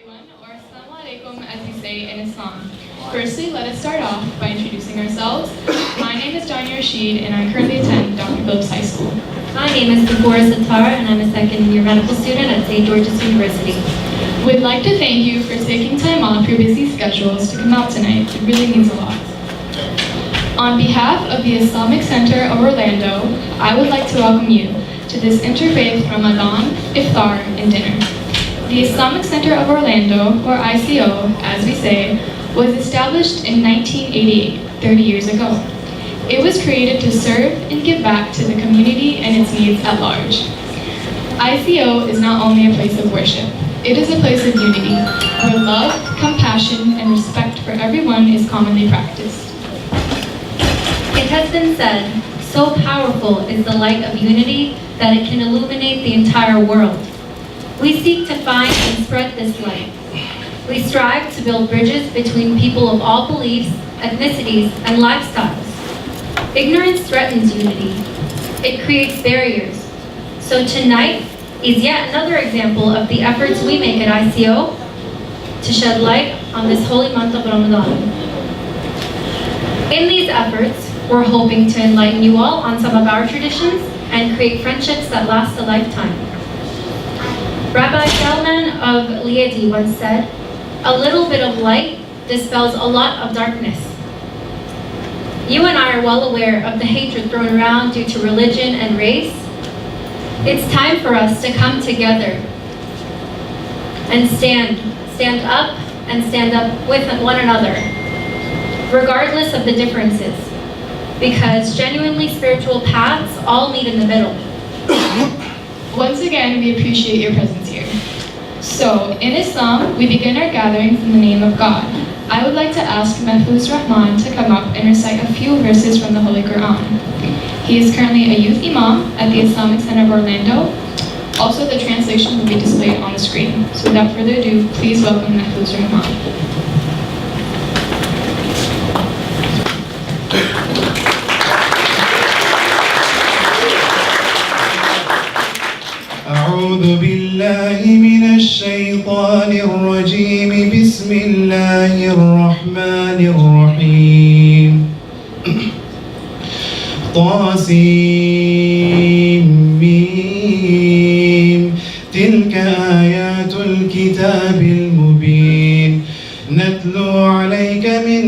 everyone, or Assalamu alaikum as we say in Islam. Firstly, let us start off by introducing ourselves. My name is Danya Rashid and I currently attend Dr. Phillips High School. My name is Deborah Sattar and I'm a second year medical student at St. George's University. We'd like to thank you for taking time off your busy schedules to come out tonight. It really means a lot. On behalf of the Islamic Center of Orlando, I would like to welcome you to this Interfaith Ramadan Iftar and Dinner. The Islamic Center of Orlando, or ICO as we say, was established in 1988, 30 years ago. It was created to serve and give back to the community and its needs at large. ICO is not only a place of worship, it is a place of unity, where love, compassion, and respect for everyone is commonly practiced. It has been said, so powerful is the light of unity that it can illuminate the entire world. We seek to find and spread this light. We strive to build bridges between people of all beliefs, ethnicities, and lifestyles. Ignorance threatens unity. It creates barriers. So tonight is yet another example of the efforts we make at ICO to shed light on this holy month of Ramadan. In these efforts, we're hoping to enlighten you all on some of our traditions and create friendships that last a lifetime. Rabbi Salman of Liadi once said, "A little bit of light dispels a lot of darkness." You and I are well aware of the hatred thrown around due to religion and race. It's time for us to come together and stand up with one another, regardless of the differences, because genuinely spiritual paths all meet in the middle. Once again, we appreciate your presence here. So, in Islam, we begin our gatherings in the name of God. I would like to ask Mahfouz Rahman to come up and recite a few verses from the Holy Quran. He is currently a youth imam at the Islamic Center of Orlando. Also, the translation will be displayed on the screen. So without further ado, please welcome Mahfouz Rahman. أعوذ بالله من الشيطان الرجيم بسم الله الرحمن الرحيم طاسيم تلك آيات الكتاب المبين نتلو عليك من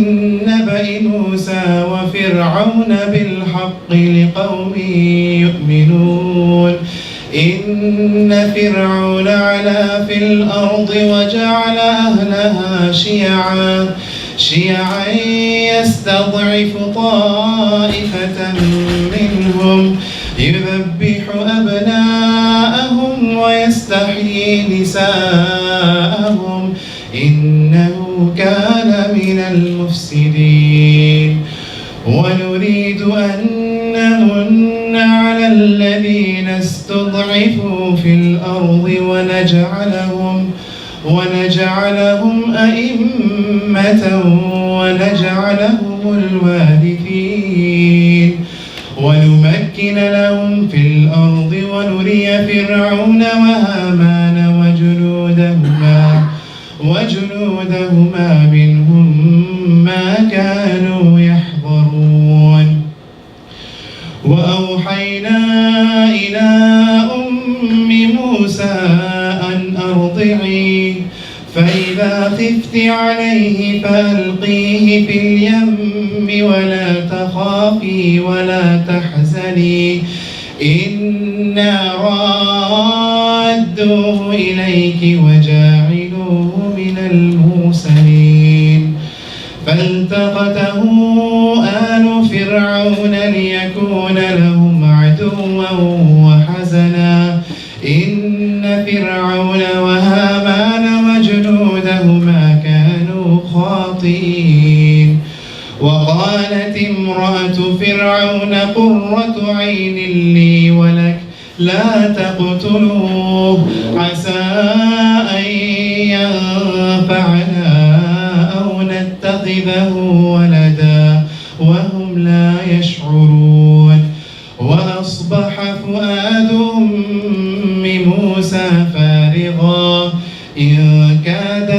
نبأ موسى وفرعون بالحق لقوم يؤمنون إن فرعون علا في الأرض وجعل أهلها شيعا يستضعف طائفة منهم يذبح أبناءهم ويستحيي نساءهم إنه كان من المفسدين ونريد أن نمن على الذين استضعفوا في الأرض ونجعلهم أئمة ونجعلهم الوارثين ونمكن لهم في الأرض ونري فرعون وهامان وجنودهما منهم ما كانوا يحضرون وأوحينا إلى أم موسى أن أرضعيه فإذا خفت عليه فألقيه في اليم ولا تخافي ولا تحزني إنا رادوه إليك وجاعلوه من المرسلين فالتقطه آل فرعون ليكون لهم عدوا وحزنا إن فرعون وهامان وجنودهما كانوا خاطئين وقالت امرأة فرعون قرة عين لي ولك لا تقتلوه عسى أن ينفعنا أو نتخذه ولدا وهم لا يشعرون وأصبح فؤاد أم موسى فارغا إن كادت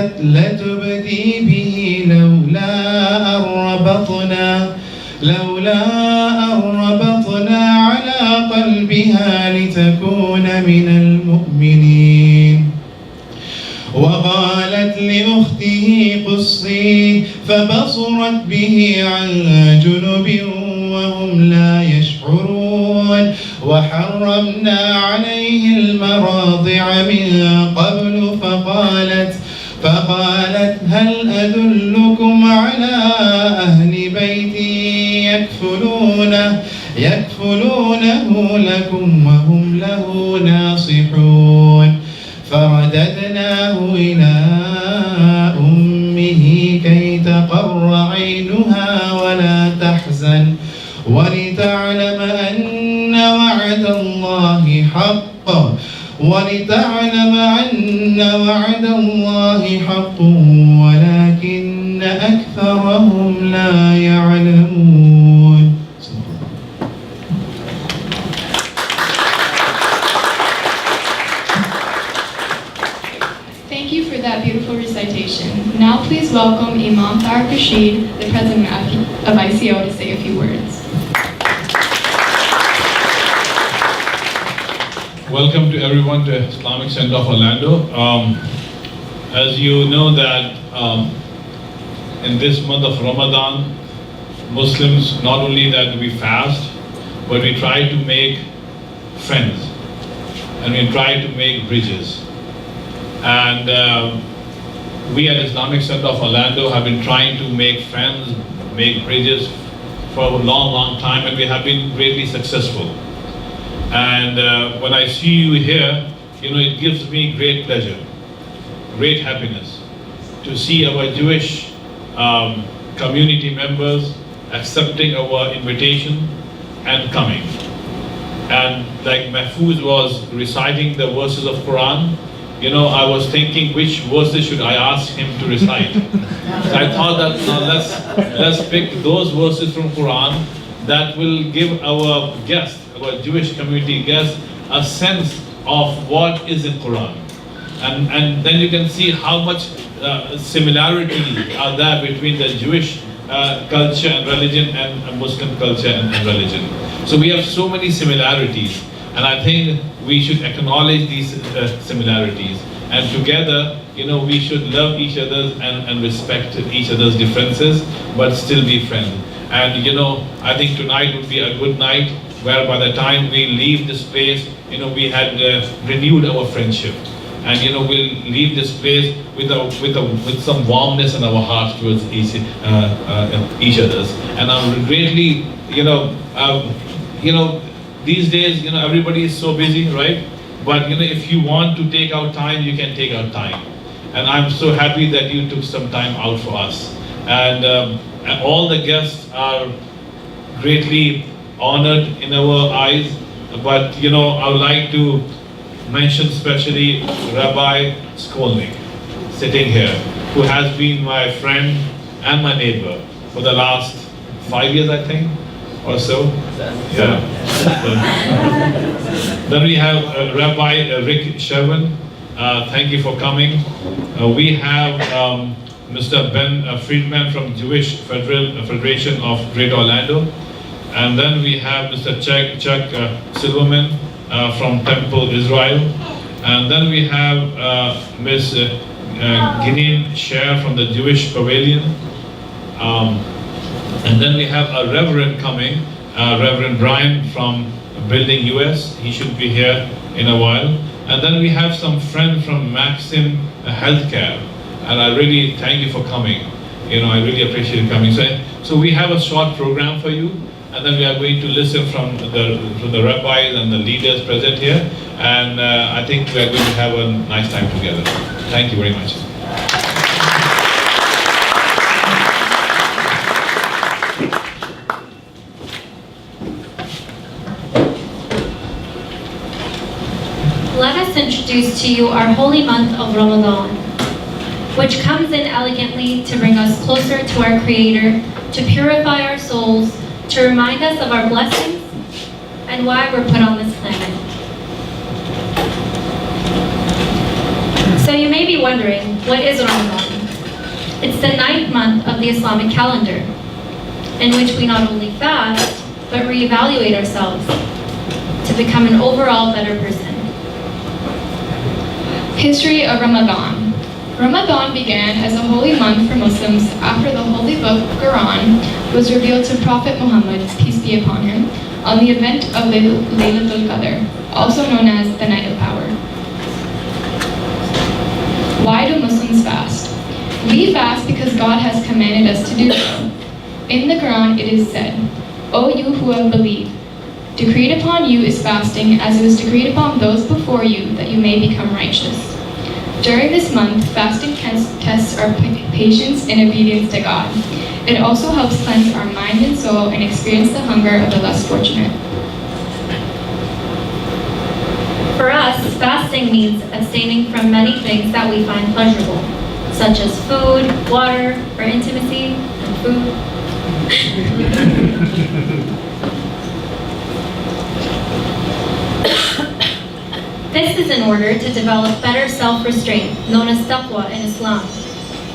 أن ربطنا على قلبها لتكون من المؤمنين. وقالت لأخته قصيه فبصرت به عن جنب وهم لا يشعرون. وحرمنا عليه المراضع من قبل فقالت هل أدلكم على أهل بيت يكفلونه لكم وهم له ناصحون. فرددناه إلى أمه كي تقر عينها ولا تحزن ولتعلم أن وعد الله حق ولكن أكثرهم لا يعلمون. Thank you for that beautiful recitation. Now please welcome Imam Tariq Rashid, the president of ICO, to say a few words. Welcome to everyone to Islamic Center of Orlando. As you know that in this month of Ramadan, Muslims not only that we fast, but we try to make friends and we try to make bridges. And we at Islamic Center of Orlando have been trying to make friends, make bridges for a long time, and we have been greatly successful. And when I see you here, it gives me great pleasure, great happiness to see our Jewish community members accepting our invitation and coming. And like Mahfouz was reciting the verses of Quran, I was thinking which verses should I ask him to recite. So I thought that now let's pick those verses from Quran that will give our guests, our Jewish community guests, a sense of what is in Quran. And then you can see how much similarity are there between the Jewish culture and religion and Muslim culture and religion. So we have so many similarities, and I think we should acknowledge these similarities. And together, we should love each other and respect each other's differences, but still be friends. And I think tonight would be a good night where by the time we leave this place, we had renewed our friendship. And we'll leave this place with some warmness in our hearts towards each other's. And I'm greatly, these days, everybody is so busy, right? But if you want to take out time, you can take out time. And I'm so happy that you took some time out for us. And all the guests are greatly honored in our eyes. But I would like to mention especially Rabbi Skolnick, sitting here, who has been my friend and my neighbor for the last 5 years, I think, or so. Yeah. Then we have Rabbi Rick Sherwin. Thank you for coming. We have Mr. Ben Friedman from Jewish Federation of Greater Orlando. And then we have Mr. Chuck Silverman from Temple, Israel. And then we have Ms. Ginin Sher from the Jewish Pavilion. And then we have a Reverend coming, Reverend Brian from Building US. He should be here in a while. And then we have some friends from Maxim Healthcare. And I really thank you for coming. I really appreciate you coming. So we have a short program for you. And then we are going to listen from the rabbis and the leaders present here. And I think we are going to have a nice time together. Thank you very much. Let us introduce to you our holy month of Ramadan, which comes in elegantly to bring us closer to our Creator, to purify our souls, to remind us of our blessings and why we're put on this planet. So you may be wondering, what is Ramadan? It's the 9th month of the Islamic calendar. in which we not only fast, but reevaluate ourselves to become an overall better person. History of Ramadan. Ramadan began as a holy month for Muslims after the holy book Quran was revealed to Prophet Muhammad, peace be upon him, on the event of Laylatul Qadr, also known as the Night of Power. Why do Muslims fast? We fast because God has commanded us to do so. In the Quran it is said, "O you who have believed, decreed upon you is fasting as it was decreed upon those before you that you may become righteous." During this month, fasting tests our patience and obedience to God. It also helps cleanse our mind and soul and experience the hunger of the less fortunate. For us, fasting means abstaining from many things that we find pleasurable, such as food, water, or intimacy, and food. This is in order to develop better self-restraint, known as taqwa in Islam,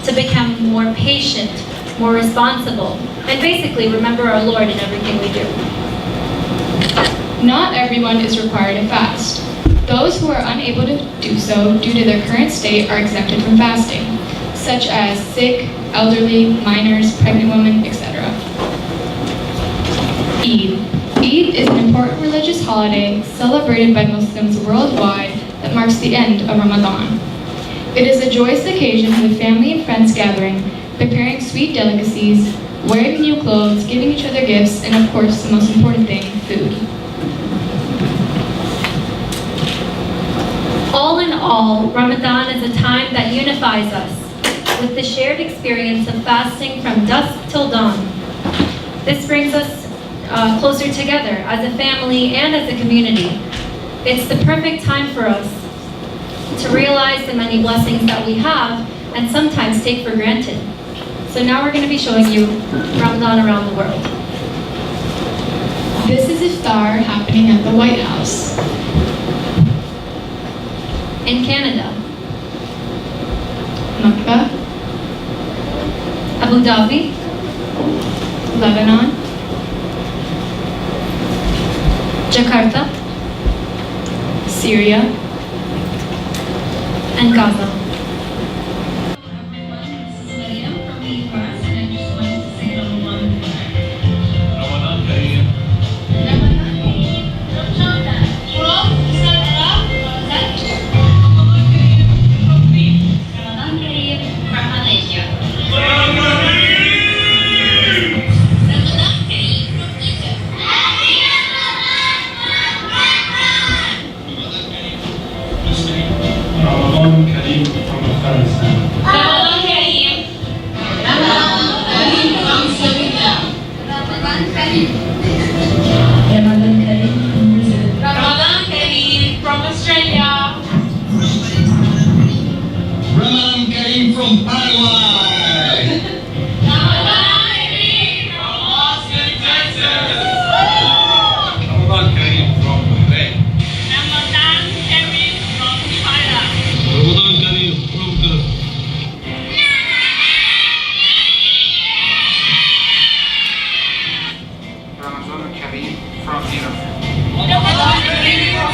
to become more patient, more responsible, and basically remember our Lord in everything we do. Not everyone is required to fast. Those who are unable to do so due to their current state are exempted from fasting, such as sick, elderly, minors, pregnant women, etc. Eid. Eid is an important religious holiday celebrated by Muslims worldwide that marks the end of Ramadan. It is a joyous occasion with family and friends gathering, preparing sweet delicacies, wearing new clothes, giving each other gifts, and of course, the most important thing, food. All in all, Ramadan is a time that unifies us with the shared experience of fasting from dusk till dawn. This brings us closer together as a family and as a community. It's the perfect time for us to realize the many blessings that we have and sometimes take for granted. So now we're going to be showing you Ramadan around the world. This is Iftar happening at the White House. In Canada, Makkah, Abu Dhabi, Lebanon, Jakarta, Syria, and Gaza. Ramadan Kareem. Ramadan Kareem from Afghanistan. Ramadan Kareem. Ramadan Kareem from Slovenia. Ramadan Kareem. Ramadan Kareem from Brazil. Ramadan Kareem from Australia. Ramadan Kareem from Paraguay. Ramadan Kareem from Austin, Texas. Ramadan Kareem from Bahrain. Ramadan Kareem from China. Ramadan Kareem from Turkey. Ramadan Kareem from Iran. Ramadan Kareem from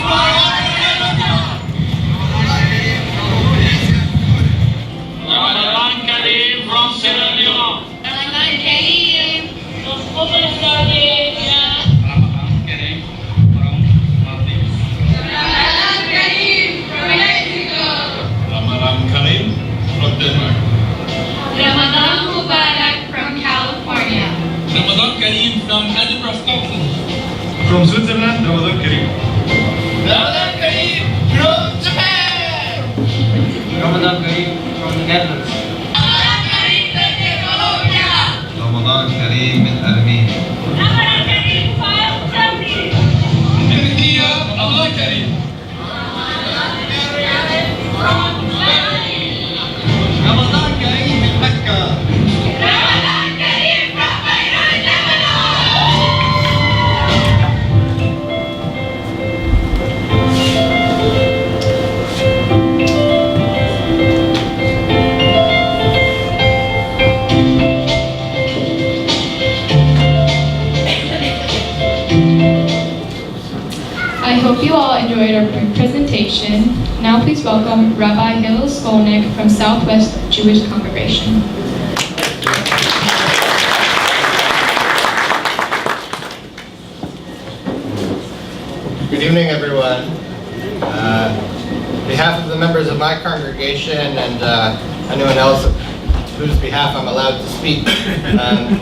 Ramadan Kareem from Sierra Leone. Ramadan Kareem from Saudi Arabia. Ramadan Kareem from Maldives. Ramadan Kareem from Mexico. Ramadan Kareem from Denmark. Ramadan Mubarak from California. Ramadan Kareem from Edinburgh, Scotland. From Switzerland, Ramadan Kareem. Ramadan Kareem from Japan. Ramadan Kareem from the Netherlands. Ramadan Kareem from Colombia. رمضان كريم من أرمينيا. Ramadan Kareem from Turkey. Turkey, Ramadan Kareem. From Turkey. رمضان كريم من مكة. Ramadan Kareem from Beirut, Lebanon. hope you all enjoyed our brief presentation. Now please welcome Rabbi Hillel from Southwest Jewish Congregation. Good evening, everyone. On behalf of the members of my congregation and anyone else whose behalf I'm allowed to speak,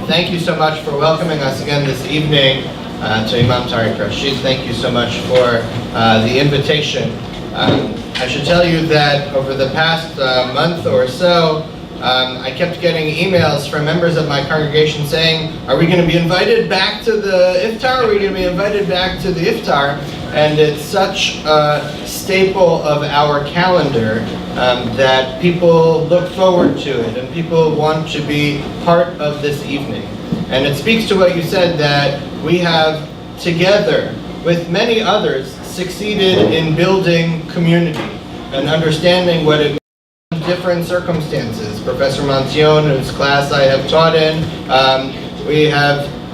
thank you so much for welcoming us again this evening to Imam Tariq Rashid. Thank you so much for the invitation. I should tell you that over the past month or so, I kept getting emails from members of my congregation saying, are we going to be invited back to the iftar? Are we going to be invited back to the iftar? And it's such a staple of our calendar that people look forward to it and people want to be part of this evening. And it speaks to what you said, that we have together with many others succeeded in building community and understanding what it means in different circumstances. Professor Mancione, whose class I have taught in,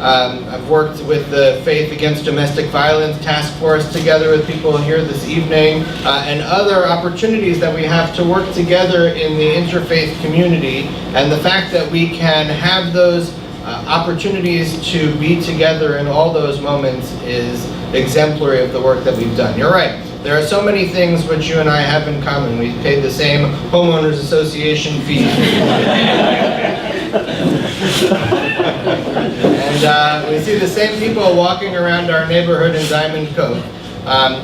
I've worked with the Faith Against Domestic Violence Task Force together with people here this evening, and other opportunities that we have to work together in the interfaith community. And the fact that we can have those opportunities to be together in all those moments is exemplary of the work that we've done. You're right. There are so many things which you and I have in common. We paid the same homeowners association fee. And we see the same people walking around our neighborhood in Diamond Cove.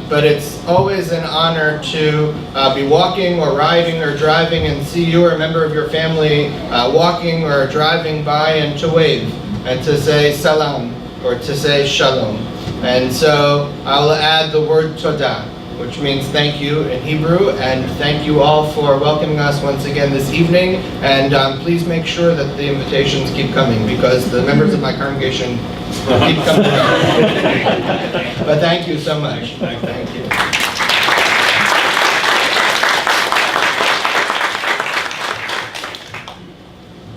But it's always an honor to be walking or riding or driving and see you or a member of your family walking or driving by and to wave and to say salam or to say shalom. And so I'll add the word todah, which means thank you in Hebrew, and thank you all for welcoming us once again this evening. And please make sure that the invitations keep coming, because the members of my congregation will keep coming. But thank you so much. Thank you.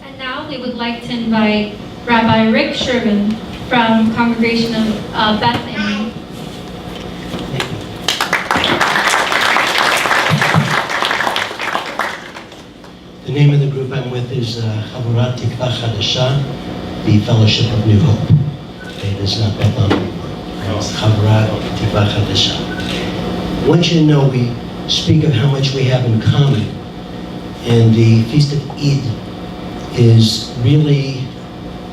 And now we would like to invite Rabbi Rick Sherman from Congregation of Bethany. The name of the group I'm with is Chavurat Tikva Chadasha, the Fellowship of New Hope. Okay, it is not Bethel anymore. It's Chavurat Tikva Chadasha. I want you to know we speak of how much we have in common, and the Feast of Eid is really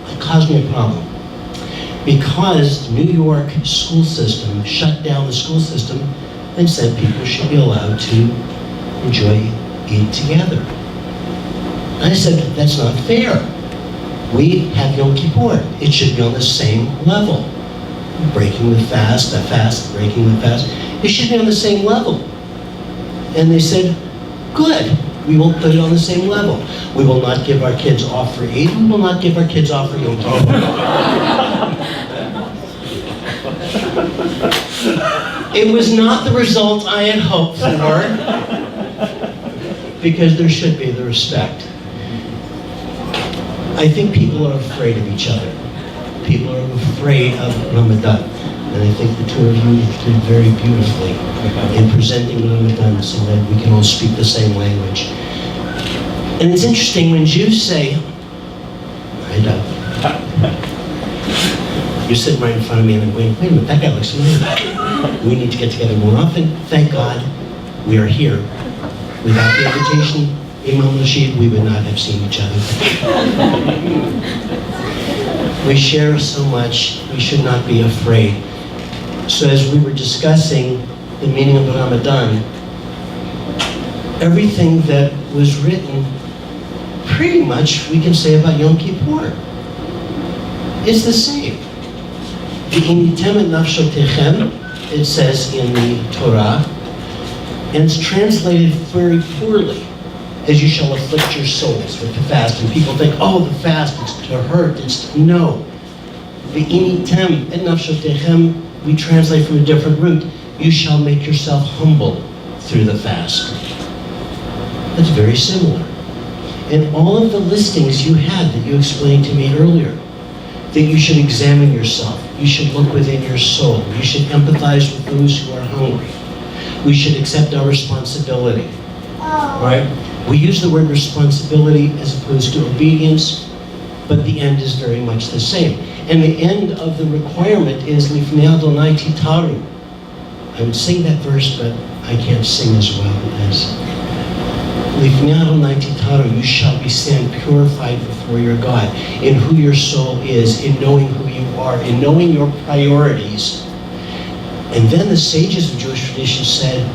a cosmic problem, because the New York school system shut down the school system and said people should be allowed to enjoy Eid together. I said, that's not fair. We have Yom Kippur. It should be on the same level. Breaking the fast, breaking the fast. It should be on the same level. And they said, good, we will put it on the same level. We will not give our kids off for Eid. We will not give our kids off for Yom Kippur. It was not the result I had hoped for, because there should be the respect. I think people are afraid of each other. People are afraid of Ramadan. And I think the two of you did very beautifully in presenting Ramadan so that we can all speak the same language. And it's interesting when Jews say, I don't. You're sitting right in front of me and I'm going, wait a minute, that guy looks familiar. We need to get together more often. Thank God we are here. Without the invitation, Imam Rashid, we would not have seen each other. We share so much, we should not be afraid. So as we were discussing the meaning of Ramadan, everything that was written, pretty much we can say about Yom Kippur. It's the same. It says in the Torah, and it's translated very poorly, as you shall afflict your souls with the fast. And people think, oh, the fast, it's to hurt. It's no. We translate from a different root. You shall make yourself humble through the fast. That's very similar. And all of the listings you had that you explained to me earlier, that you should examine yourself. You should look within your soul. You should empathize with those who are hungry. We should accept our responsibility, right? We use the word responsibility as opposed to obedience, but the end is very much the same. And the end of the requirement is Lifnei Adonai Titaru. I would sing that verse, but I can't sing as well as Lifnei Adonai Titaru. You shall be stand purified before your God, in who your soul is, in knowing who you are, in knowing your priorities. And then the sages of Jewish tradition said,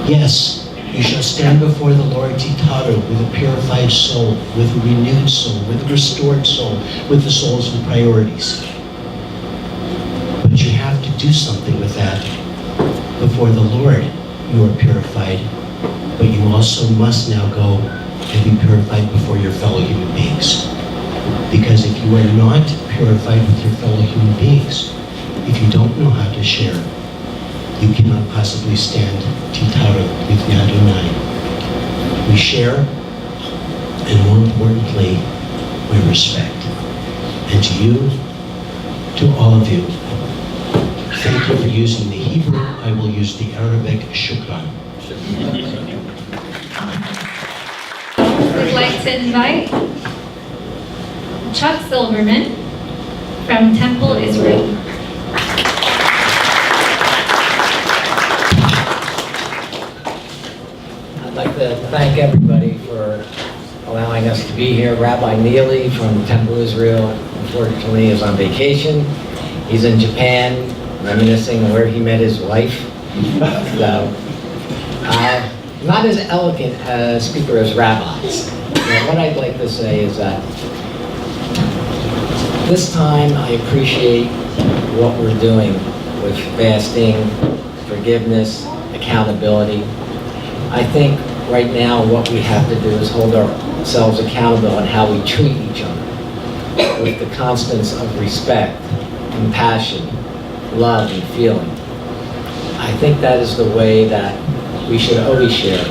yes, you shall stand before the Lord Titaru with a purified soul, with a renewed soul, with a restored soul, with the soul's priorities. But you have to do something with that. Before the Lord, you are purified, but you also must now go and be purified before your fellow human beings. Because if you are not purified with your fellow human beings, if you don't know how to share, you cannot possibly stand Titaru with Adonai. We share, and more importantly, we respect. And to you, to all of you, thank you for using the Hebrew. I will use the Arabic. Shukran. We'd like to invite Chuck Silverman from Temple, Israel. I'd like to thank everybody for allowing us to be here. Rabbi Neely from Temple, Israel, unfortunately is on vacation. He's in Japan, reminiscing on where he met his wife. So, not as elegant a speaker as rabbis. But what I'd like to say is that this time I appreciate what we're doing with fasting, forgiveness, accountability. I think right now what we have to do is hold ourselves accountable on how we treat each other with the constants of respect, compassion, love, and feeling. I think that is the way that we should always share.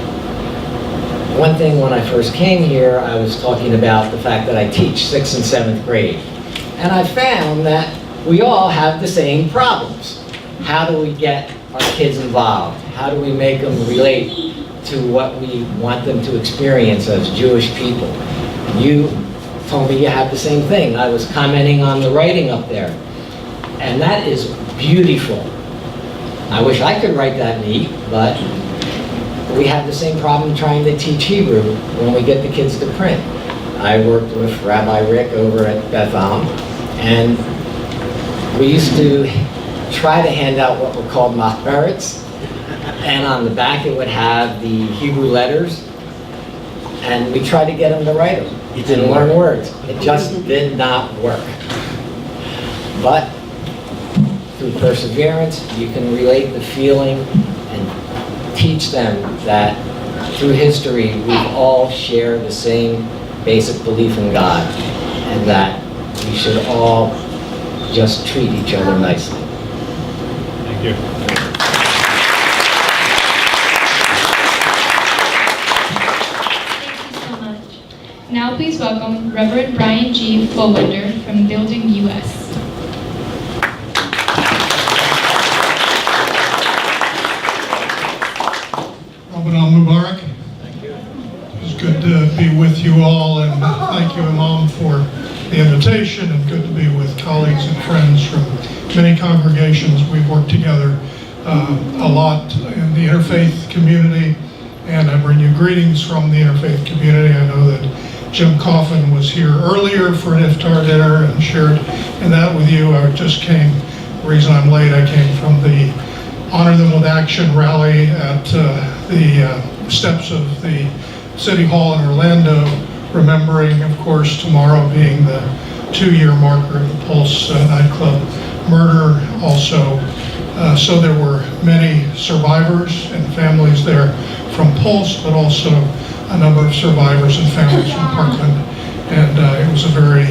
One thing when I first came here, I was talking about the fact that I teach 6th and 7th grade. And I found that we all have the same problems. How do we get our kids involved? How do we make them relate to what we want them to experience as Jewish people? You told me you have the same thing. I was commenting on the writing up there. And that is beautiful. I wish I could write that neat, but we have the same problem trying to teach Hebrew when we get the kids to print. I worked with Rabbi Rick over at Beth Am, and we used to try to hand out what were called machberets, and on the back it would have the Hebrew letters, and we tried to get them to write them. You didn't learn words. It just did not work. But through perseverance, you can relate the feeling and teach them that through history, we've all shared the same basic belief in God, and that we should all just treat each other nicely. Thank you. Thank you so much. Now please welcome Reverend Brian G. Fullwinder from Building U.S. Ramadan Mubarak. Thank you. It's good to be with you all, and thank you, Imam, for the invitation, and good to be with colleagues and friends from many congregations. We've worked together a lot in the interfaith community, and I bring you greetings from the interfaith community. I know that Jim Coffin was here earlier for an iftar dinner and shared in that with you. I just came, the reason I'm late, I came from the Honor Them With Action rally at the steps of the City Hall in Orlando, remembering, of course, tomorrow being the 2-year marker of the Pulse nightclub murder also. So there were many survivors and families there from Pulse, but also a number of survivors and families from Parkland. And it was a very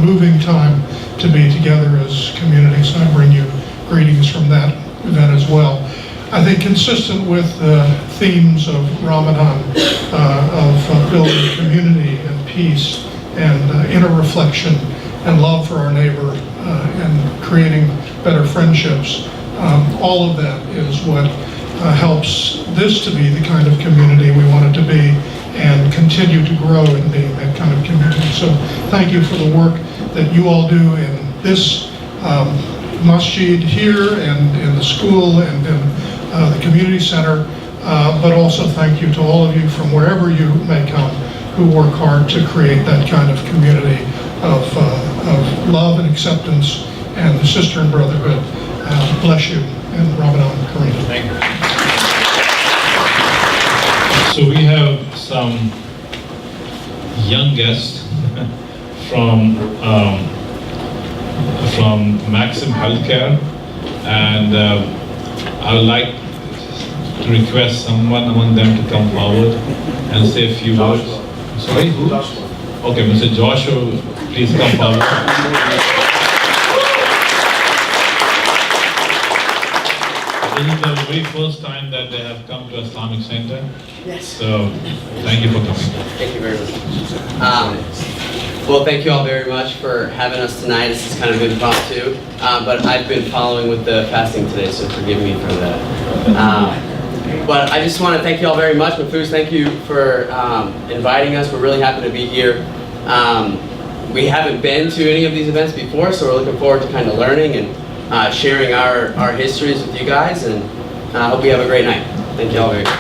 moving time to be together as communities. So I bring you greetings from that event as well. I think consistent with the themes of Ramadan, of building community and peace and inner reflection and love for our neighbor, and creating better friendships. All of that is what helps this to be the kind of community we want it to be and continue to grow in being that kind of community. So thank you for the work that you all do in this masjid here and in the school and in the community center, but also thank you to all of you from wherever you may come who work hard to create that kind of community of love and acceptance and sister and brotherhood. Bless you and Ramadan Kareem. Thank you. So we have some young guests from Maxim Healthcare, and I would like to request someone among them to come forward and say a few words. Sorry, who? Okay, Mr. Joshua, please come forward. This is the very first time that they have come to Islamic Center. Yes. So, thank you for coming. Thank you very much. Well, thank you all very much for having us tonight. This is kind of been fun too. But I've been following with the fasting today, so forgive me for that. But I just want to thank you all very much. Mafuz, thank you for inviting us. We're really happy to be here. We haven't been to any of these events before, so we're looking forward to kind of learning and sharing our histories with you guys, and I hope you have a great night. Thank you all very much.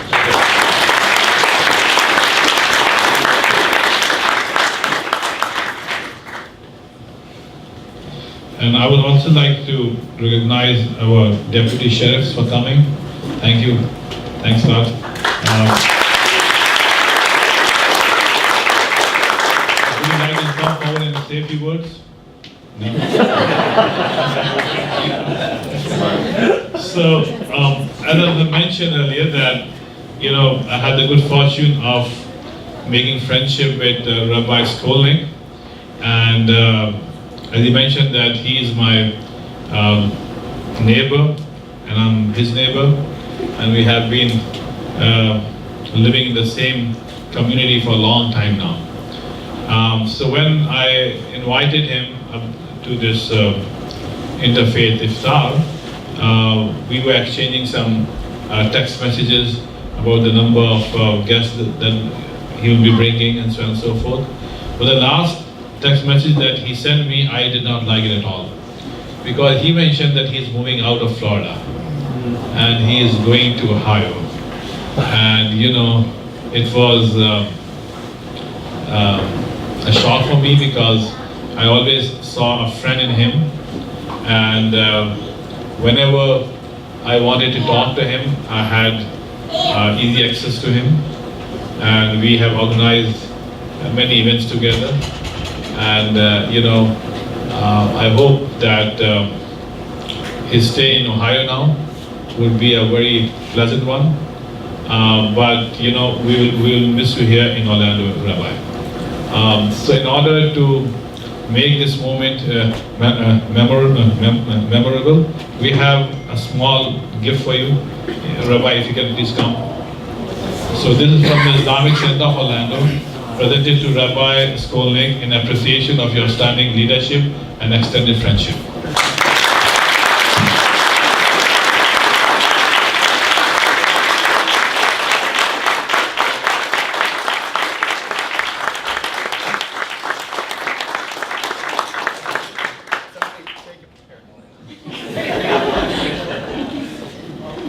And I would also like to recognize our deputy sheriffs for coming. Thank you. Thanks a lot. Would you like to come forward and say a few words? No? So, as I mentioned earlier, that I had the good fortune of making friendship with Rabbi Skolnick, and as he mentioned that he is my neighbor and I'm his neighbor, and we have been living in the same community for a long time now. So when I invited him to this Interfaith Iftar, we were exchanging some text messages about the number of guests that he will be bringing and so on and so forth. But the last text message that he sent me, I did not like it at all, because he mentioned that he's moving out of Florida and he is going to Ohio, and it was a shock for me, because I always saw a friend in him, and whenever I wanted to talk to him, I had easy access to him, and we have organized many events together. And I hope that his stay in Ohio now will be a very pleasant one. But we will miss you here in Orlando, Rabbi. So in order to make this moment memorable, we have a small gift for you. Rabbi, if you can please come. So this is from the Islamic Center of Orlando, presented to Rabbi Skolnick in appreciation of your standing leadership and extended friendship.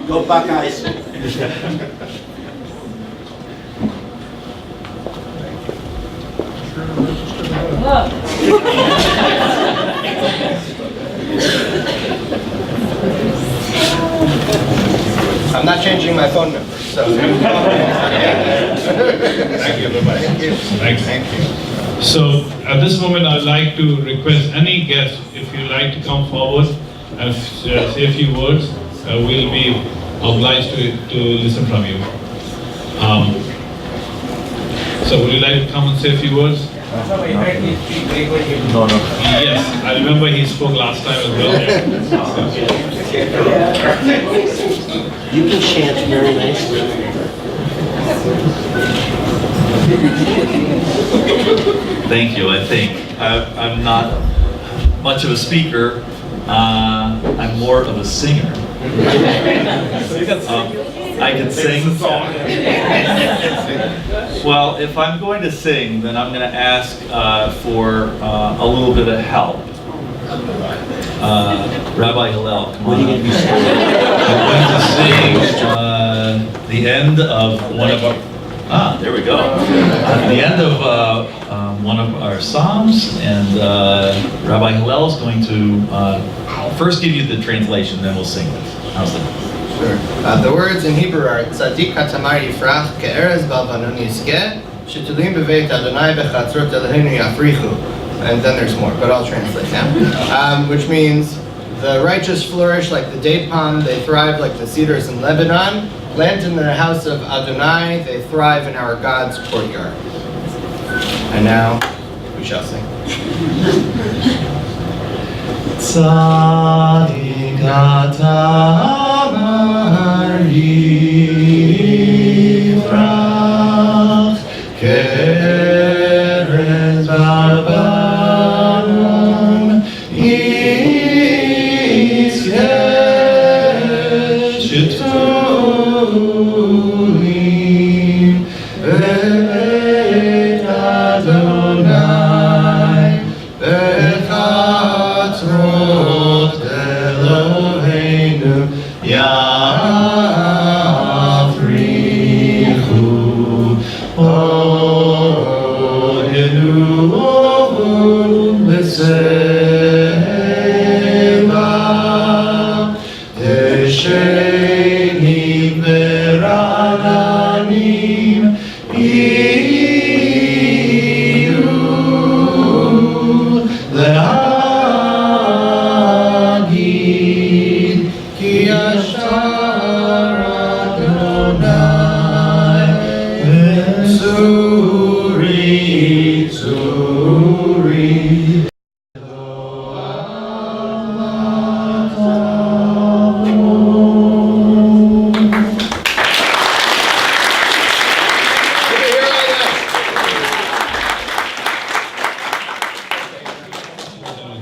Go Buckeyes. I'm not changing my phone number, so. Thank you, Rabbi. Thank you. Thank you. So at this moment, I'd like to request any guest, if you'd like to come forward and say a few words, we'll be obliged to listen from you. So would you like to come and say a few words? No. Yes, I remember he spoke last time as well. You can chant very nicely. Thank you. I think I'm not much of a speaker. I'm more of a singer. I can sing. Well, if I'm going to sing, then I'm going to ask for a little bit of help. Rabbi Hillel, come on. I'm going to sing the end of one of our... there we go. The end of one of our Psalms, and Rabbi Hillel is going to first give you the translation, then we'll sing it. How's that? Sure. The words in Hebrew are Tzadik Hatamar Yifrach Ke'erez Balvanun Yizkeh Shetulim Beveit Adonai Bechatzrot Eloheinu Yafrichu. And then there's more, but I'll translate now. Which means the righteous flourish like the date palm, they thrive like the cedars in Lebanon. Planted in the house of Adonai, they thrive in our God's courtyard. And now we shall sing. Tzadik Hatamar Yifrach Ke'erez Balvanun Yizkeh Shetulim Beveit Adonai Bechatzrot Eloheinu Yafrichu Ohenu B'Seva Teshenim Berananim Iyu Le'agid Ki Yashar Adonai Tzuri Tzuri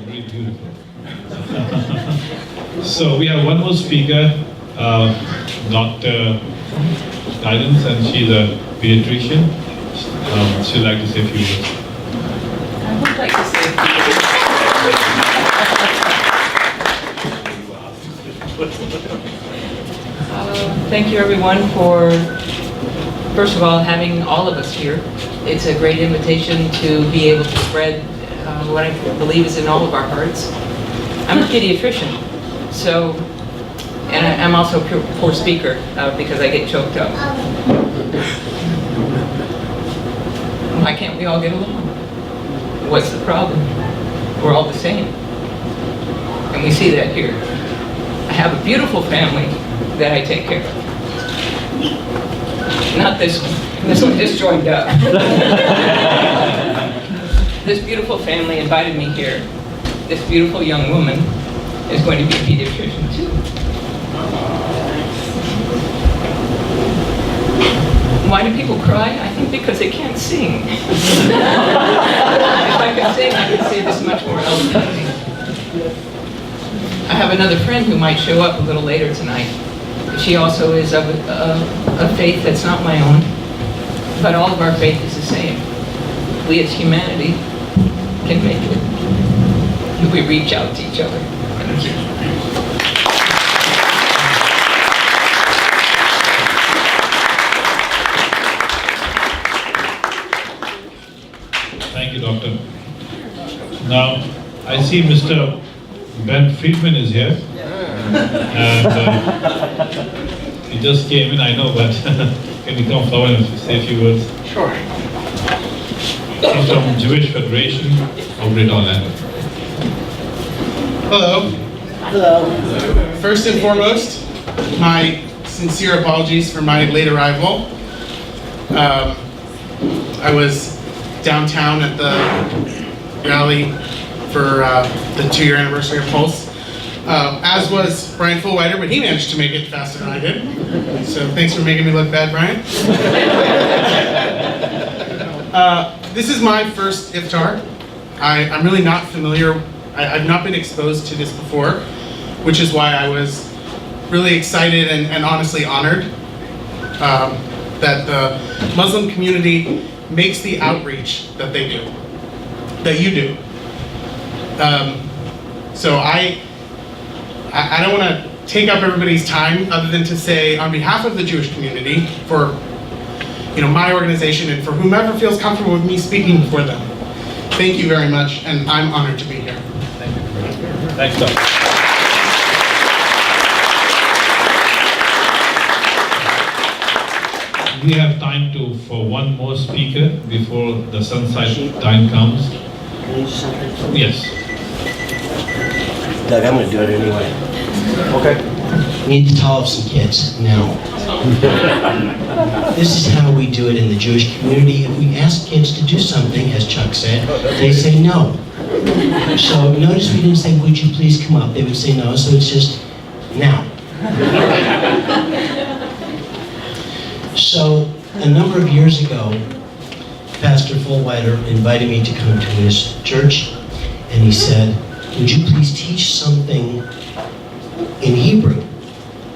Very beautiful. So we have one more speaker, Dr. Guidance, and she's a pediatrician. She'd like to say a few words. I would like to say thank you everyone for, first of all, having all of us here. It's a great invitation to be able to spread what I believe is in all of our hearts. I'm a pediatrician, so, and I'm also a poor speaker because I get choked up. Why can't we all get along? What's the problem? We're all the same. And we see that here. I have a beautiful family that I take care of. Not this one. This one just joined up. This beautiful family invited me here. This beautiful young woman is going to be a pediatrician too. Why do people cry? I think because they can't sing. If I could sing, I could say this much more eloquently. I have another friend who might show up a little later tonight. She also is of a faith that's not my own, but all of our faith is the same. We as humanity can make it if we reach out to each other. Thank you. Thank you, Doctor. Now, I see Mr. Ben Friedman is here. And he just came in, I know, but can you come forward and say a few words? Sure. He's from Jewish Federation of Greater Orlando. Hello. Hello. First and foremost, my sincere apologies for my late arrival. I was downtown at the rally for the 2-year anniversary of Pulse. As was Brian Fullwider, but he managed to make it faster than I did. So thanks for making me look bad, Brian. This is my first iftar. I'm really not familiar I've not been exposed to this before, which is why I was really excited and honestly honored that the Muslim community makes the outreach that they do, that you do. So I don't want to take up everybody's time other than to say, on behalf of the Jewish community, for my organization and for whomever feels comfortable with me speaking for them, thank you very much, and I'm honored to be here. Thank you. Thanks, Doc. We have time for one more speaker before the sunset time comes. Can I do something? Yes. Doug, I'm going to do it anyway. Okay. We need to tell off some kids now. This is how we do it in the Jewish community. If we ask kids to do something, as Chuck said, they say no. So notice we didn't say, would you please come up? They would say no, so it's just now. So a number of years ago, Pastor Fullwider invited me to come to his church, and he said, would you please teach something in Hebrew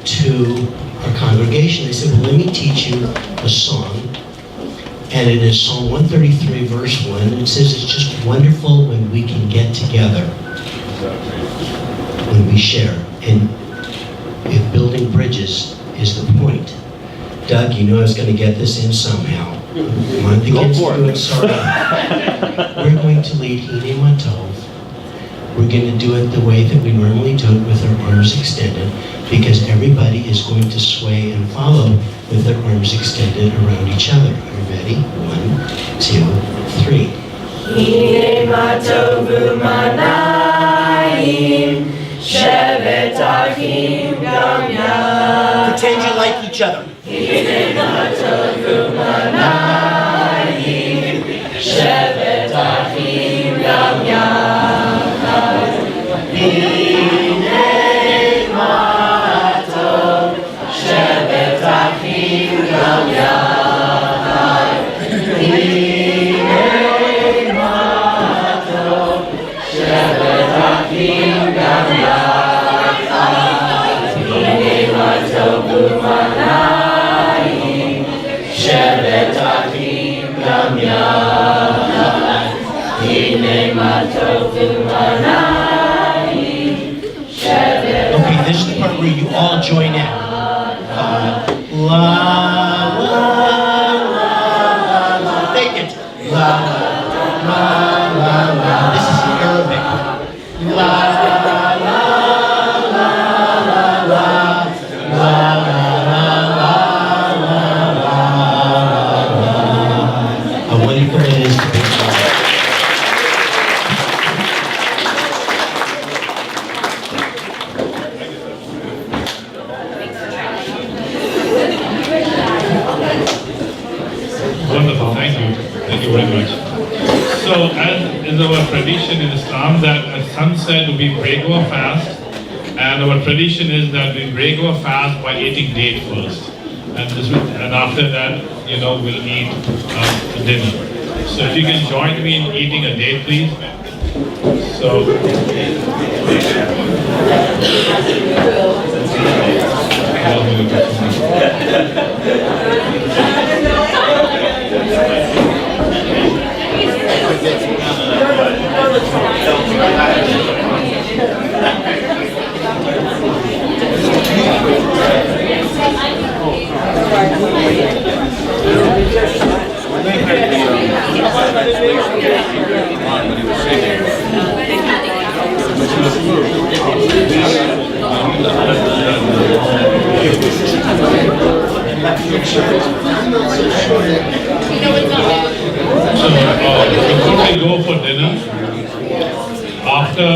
to our congregation? I said, well, let me teach you a song. And it is Psalm 133, verse 1. And it says, it's just wonderful when we can get together, when we share. And if building bridges is the point. Doug, you knew I was going to get this in somehow. Want the kids to do it, sorry. We're going to lead Hine Matov. We're going to do it the way that we normally do it, with our arms extended, because everybody is going to sway and follow with their arms extended around each other. Are you ready? 1, 2, 3. Hine matov u'manayim, shevet achim gam yachad. Pretend you like each other. Hine matov u'manayim, shevet achim gam yachad. Hine matov, shevet achim gam yachad. Hine matov, shevet achim gam yachad. Hine matov u'manayim, shevet achim gam yachad. Hine matov u'manayim, shevet. Okay, this is the part where you all join in. La, la, la, la. Take it. La, la, la, la. This is in Arabic. La, la, la, la, la, la. La, la, la, la, la, la. How wonderful it is to be God. Wonderful, thank you. Thank you very much. So, as is our tradition in Islam, that at sunset we break our fast, and our tradition is that we break our fast by eating date first, and after that, we'll eat dinner. So, if you can join me in eating a date, please. So. Before we go for dinner, after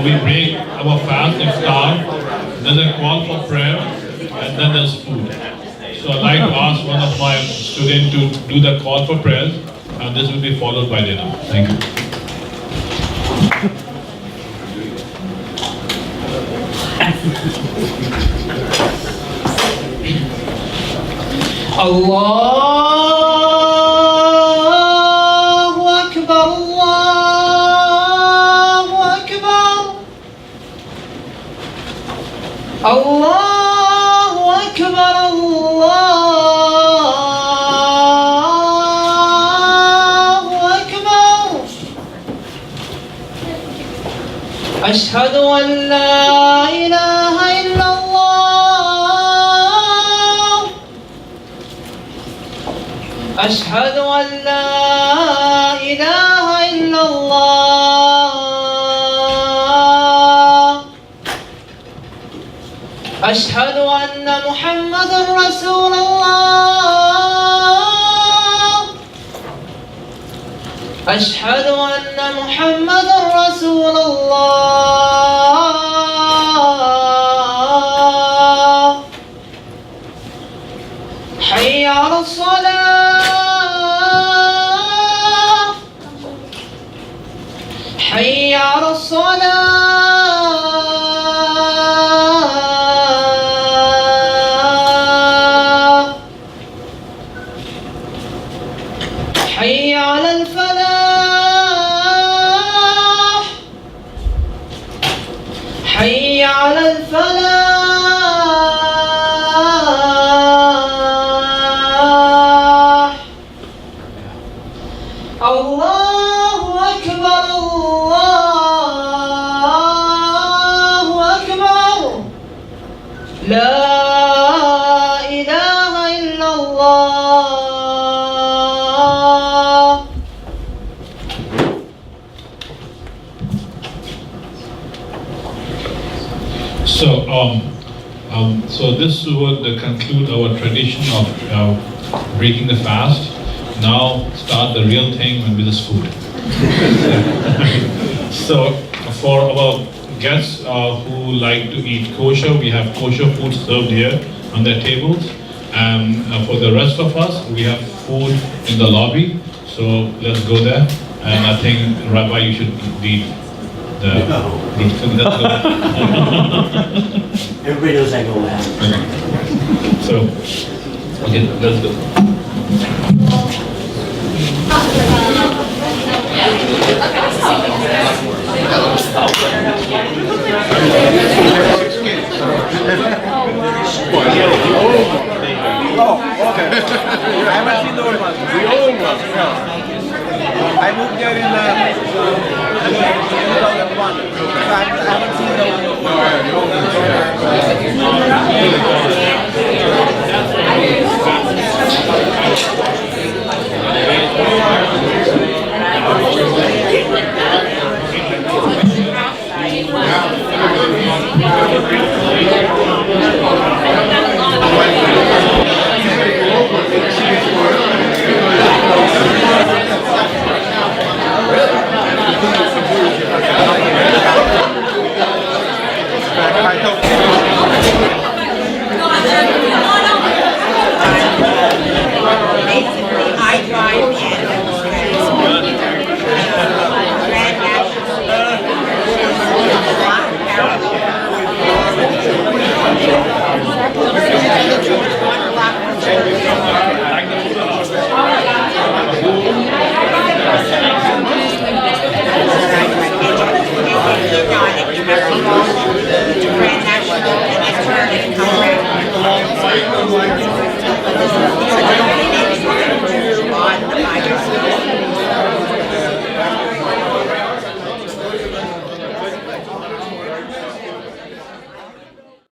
we break our fast, iftar, there's a call for prayer, and then there's food. So I'd like to ask one of my students to do the call for prayers, and this will be followed by dinner. Thank you. Allahu Akbar, Allahu Akbar. Allahu Akbar, Allahu Akbar. Ashhadu an la ilaha illallah. Ashhadu an la ilaha illallah. أشهد أن محمد رسول الله. أشهد أن محمد رسول الله. حي على الصلاة. حي على الصلاة. حي على الفلاح. حي على الفلاح. الله أكبر، الله أكبر. لا إله إلا الله. So this would conclude our tradition of breaking the fast. Now start the real thing with this food. So for our guests who like to eat kosher, we have kosher food served here on their tables. And for the rest of us, we have food in the lobby. So let's go there. And I think, Rabbi, you should lead the food. Let's go. Everybody knows I go last. So, okay, let's go. Oh, okay. I haven't seen the old one. The old one, yeah. I moved there in 2001. So I haven't seen the old one.